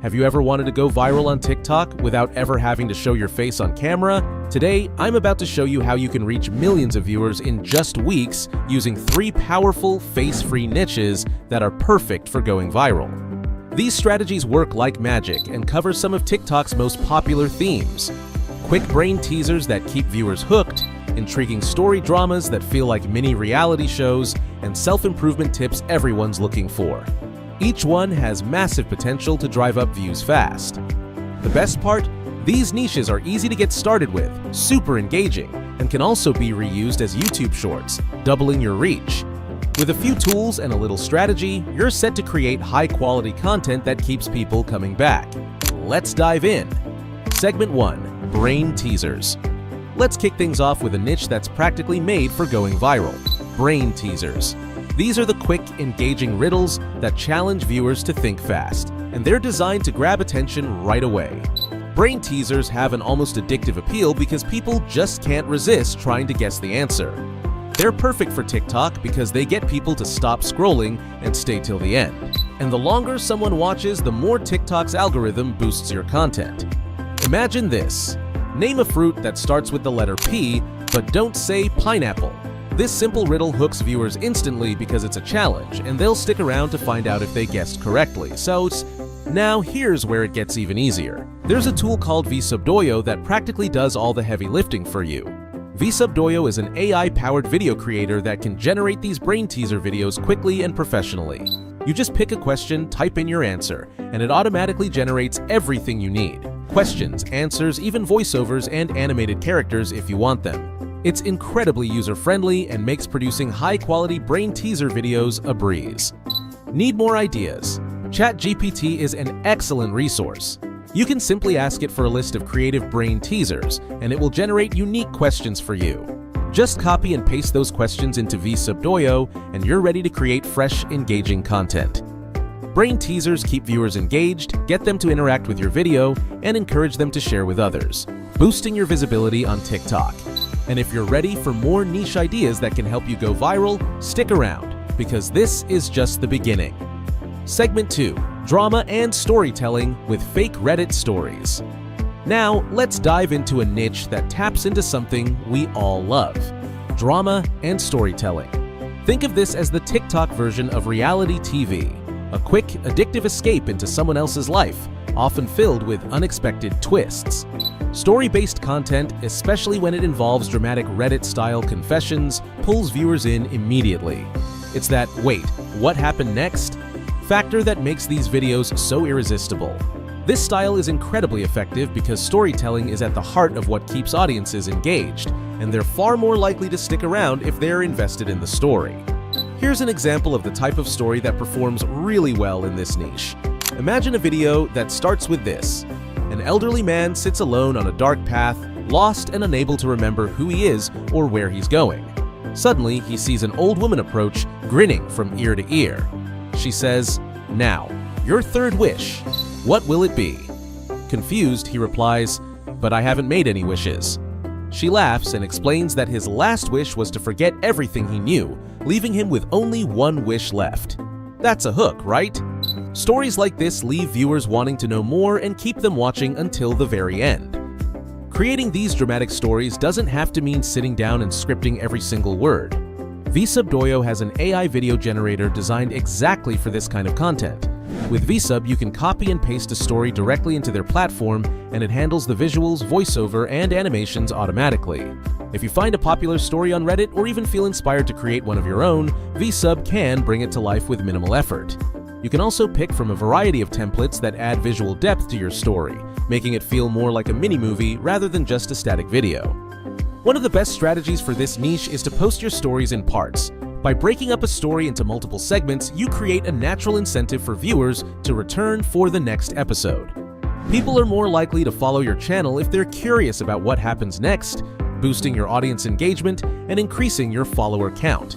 Have you ever wanted to go viral on TikTok without ever having to show your face on camera? Today, I'm about to show you how you can reach millions of viewers in just weeks using 3 powerful, face-free niches that are perfect for going viral. These strategies work like magic and cover some of TikTok's most popular themes. Quick brain teasers that keep viewers hooked, intriguing story dramas that feel like mini reality shows, and self-improvement tips everyone's looking for. Each one has massive potential to drive up views fast. The best part? These niches are easy to get started with, super engaging, and can also be reused as YouTube Shorts, doubling your reach. With a few tools and a little strategy, you're set to create high-quality content that keeps people coming back. Let's dive in. Segment 1. Brain Teasers. Let's kick things off with a niche that's practically made for going viral. Brain teasers. These are the quick, engaging riddles that challenge viewers to think fast, and they're designed to grab attention right away. Brain teasers have an almost addictive appeal because people just can't resist trying to guess the answer. They're perfect for TikTok because they get people to stop scrolling and stay till the end. And the longer someone watches, the more TikTok's algorithm boosts your content. Imagine this. Name a fruit that starts with the letter P, but don't say pineapple. This simple riddle hooks viewers instantly because it's a challenge, and they'll stick around to find out if they guessed correctly. Now here's where it gets even easier. There's a tool called VSubDoyo that practically does all the heavy lifting for you. VSubDoyo is an AI-powered video creator that can generate these brain teaser videos quickly and professionally. You just pick a question, type in your answer, and it automatically generates everything you need. Questions, answers, even voiceovers and animated characters if you want them. It's incredibly user-friendly and makes producing high-quality brain teaser videos a breeze. Need more ideas? ChatGPT is an excellent resource. You can simply ask it for a list of creative brain teasers, and it will generate unique questions for you. Just copy and paste those questions into VSubDoyo, and you're ready to create fresh, engaging content. Brain teasers keep viewers engaged, get them to interact with your video, and encourage them to share with others, boosting your visibility on TikTok. And if you're ready for more niche ideas that can help you go viral, stick around, because this is just the beginning. Segment 2. Drama and storytelling with fake Reddit stories. Now, let's dive into a niche that taps into something we all love: drama and storytelling. Think of this as the TikTok version of reality TV, a quick, addictive escape into someone else's life, often filled with unexpected twists. Story-based content, especially when it involves dramatic Reddit-style confessions, pulls viewers in immediately. It's that "wait, what happened next?" factor that makes these videos so irresistible. This style is incredibly effective because storytelling is at the heart of what keeps audiences engaged, and they're far more likely to stick around if they're invested in the story. Here's an example of the type of story that performs really well in this niche. Imagine a video that starts with this. An elderly man sits alone on a dark path, lost and unable to remember who he is or where he's going. Suddenly, he sees an old woman approach, grinning from ear to ear. She says, "Now, your third wish. What will it be?" Confused, he replies, "But I haven't made any wishes." She laughs and explains that his last wish was to forget everything he knew, leaving him with only one wish left. That's a hook, right? Stories like this leave viewers wanting to know more and keep them watching until the very end. Creating these dramatic stories doesn't have to mean sitting down and scripting every single word. VSubDoyo has an AI video generator designed exactly for this kind of content. With VSub, you can copy and paste a story directly into their platform, and it handles the visuals, voiceover, and animations automatically. If you find a popular story on Reddit or even feel inspired to create one of your own, VSub can bring it to life with minimal effort. You can also pick from a variety of templates that add visual depth to your story, making it feel more like a mini-movie rather than just a static video. One of the best strategies for this niche is to post your stories in parts. By breaking up a story into multiple segments, you create a natural incentive for viewers to return for the next episode. People are more likely to follow your channel if they're curious about what happens next, boosting your audience engagement and increasing your follower count.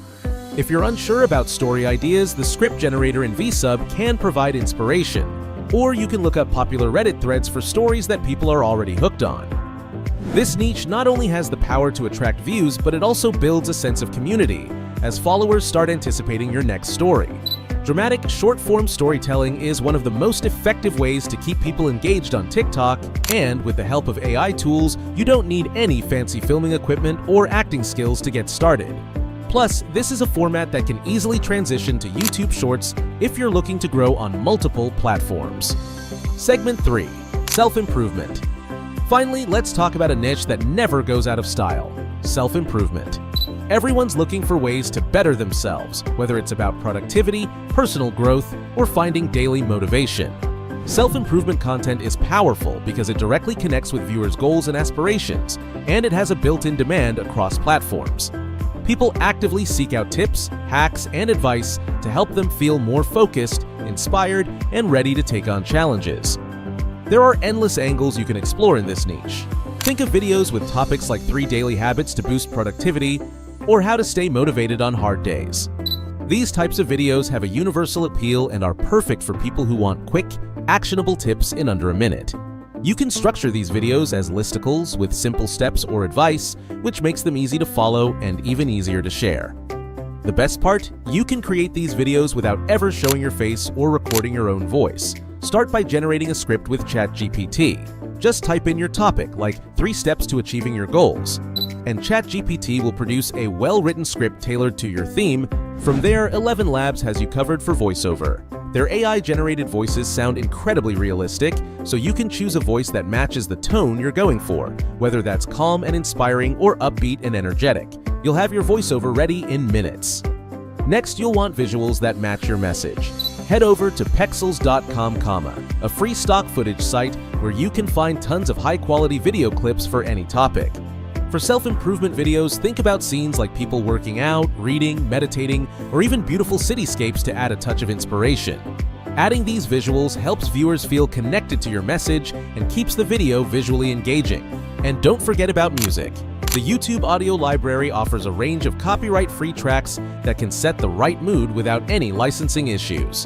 If you're unsure about story ideas, the script generator in VSub can provide inspiration, or you can look up popular Reddit threads for stories that people are already hooked on. This niche not only has the power to attract views, but it also builds a sense of community, as followers start anticipating your next story. Dramatic, short-form storytelling is one of the most effective ways to keep people engaged on TikTok, and with the help of AI tools, you don't need any fancy filming equipment or acting skills to get started. Plus, this is a format that can easily transition to YouTube Shorts if you're looking to grow on multiple platforms. Segment 3. Self-improvement. Finally, let's talk about a niche that never goes out of style: self-improvement. Everyone's looking for ways to better themselves, whether it's about productivity, personal growth, or finding daily motivation. Self-improvement content is powerful because it directly connects with viewers' goals and aspirations, and it has a built-in demand across platforms. People actively seek out tips, hacks, and advice to help them feel more focused, inspired, and ready to take on challenges. There are endless angles you can explore in this niche. Think of videos with topics like 3 daily habits to boost productivity, or how to stay motivated on hard days. These types of videos have a universal appeal and are perfect for people who want quick, actionable tips in under a minute. You can structure these videos as listicles with simple steps or advice, which makes them easy to follow and even easier to share. The best part? You can create these videos without ever showing your face or recording your own voice. Start by generating a script with ChatGPT. Just type in your topic, like 3 steps to achieving your goals, and ChatGPT will produce a well-written script tailored to your theme. From there, 11 Labs has you covered for voiceover. Their AI-generated voices sound incredibly realistic, so you can choose a voice that matches the tone you're going for, whether that's calm and inspiring or upbeat and energetic. You'll have your voiceover ready in minutes. Next, you'll want visuals that match your message. Head over to pexels.com, a free stock footage site where you can find tons of high-quality video clips for any topic. For self-improvement videos, think about scenes like people working out, reading, meditating, or even beautiful cityscapes to add a touch of inspiration. Adding these visuals helps viewers feel connected to your message and keeps the video visually engaging. And don't forget about music. The YouTube audio library offers a range of copyright-free tracks that can set the right mood without any licensing issues.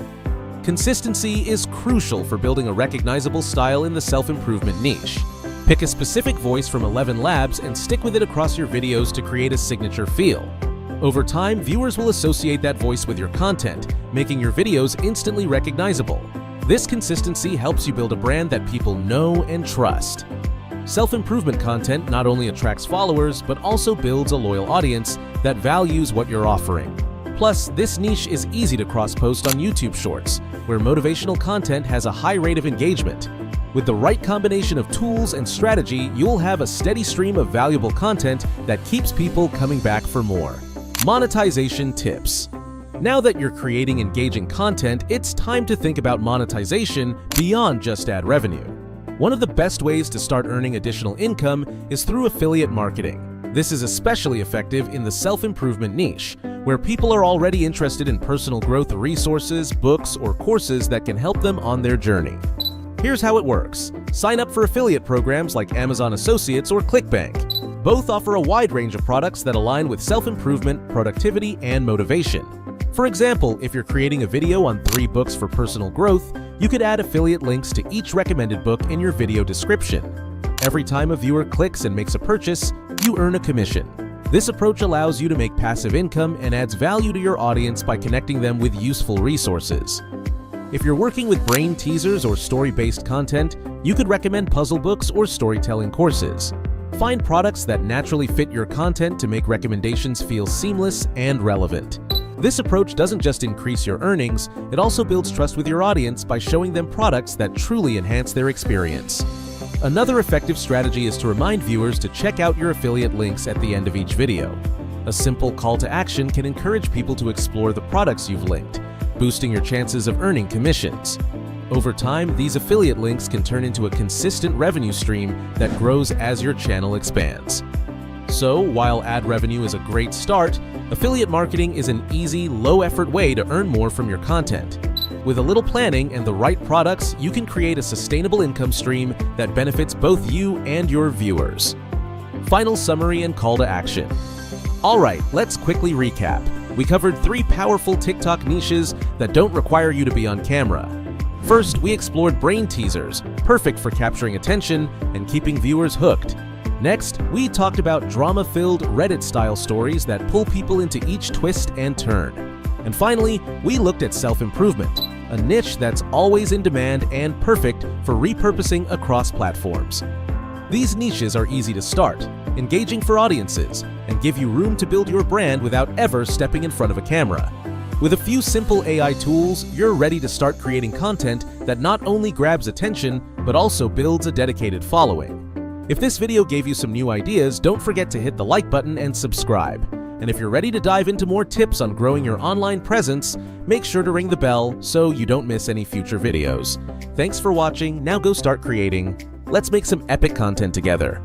Consistency is crucial for building a recognizable style in the self-improvement niche. Pick a specific voice from 11 Labs and stick with it across your videos to create a signature feel. Over time, viewers will associate that voice with your content, making your videos instantly recognizable. This consistency helps you build a brand that people know and trust. Self-improvement content not only attracts followers, but also builds a loyal audience that values what you're offering. Plus, this niche is easy to cross-post on YouTube Shorts, where motivational content has a high rate of engagement. With the right combination of tools and strategy, you'll have a steady stream of valuable content that keeps people coming back for more. Monetization tips. Now that you're creating engaging content, it's time to think about monetization beyond just ad revenue. One of the best ways to start earning additional income is through affiliate marketing. This is especially effective in the self-improvement niche, where people are already interested in personal growth resources, books, or courses that can help them on their journey. Here's how it works. Sign up for affiliate programs like Amazon Associates or ClickBank. Both offer a wide range of products that align with self-improvement, productivity, and motivation. For example, if you're creating a video on 3 books for personal growth, you could add affiliate links to each recommended book in your video description. Every time a viewer clicks and makes a purchase, you earn a commission. This approach allows you to make passive income and adds value to your audience by connecting them with useful resources. If you're working with brain teasers or story-based content, you could recommend puzzle books or storytelling courses. Find products that naturally fit your content to make recommendations feel seamless and relevant. This approach doesn't just increase your earnings, it also builds trust with your audience by showing them products that truly enhance their experience. Another effective strategy is to remind viewers to check out your affiliate links at the end of each video. A simple call to action can encourage people to explore the products you've linked, boosting your chances of earning commissions. Over time, these affiliate links can turn into a consistent revenue stream that grows as your channel expands. So, while ad revenue is a great start, affiliate marketing is an easy, low-effort way to earn more from your content. With a little planning and the right products, you can create a sustainable income stream that benefits both you and your viewers. Final summary and call to action. Alright, let's quickly recap. We covered 3 powerful TikTok niches that don't require you to be on camera. First, we explored brain teasers, perfect for capturing attention and keeping viewers hooked. Next, we talked about drama-filled Reddit-style stories that pull people into each twist and turn. And finally, we looked at self-improvement, a niche that's always in demand and perfect for repurposing across platforms. These niches are easy to start, engaging for audiences, and give you room to build your brand without ever stepping in front of a camera. With a few simple AI tools, you're ready to start creating content that not only grabs attention, but also builds a dedicated following. If this video gave you some new ideas, don't forget to hit the like button and subscribe. And if you're ready to dive into more tips on growing your online presence, make sure to ring the bell so you don't miss any future videos. Thanks for watching. Now go start creating. Let's make some epic content together.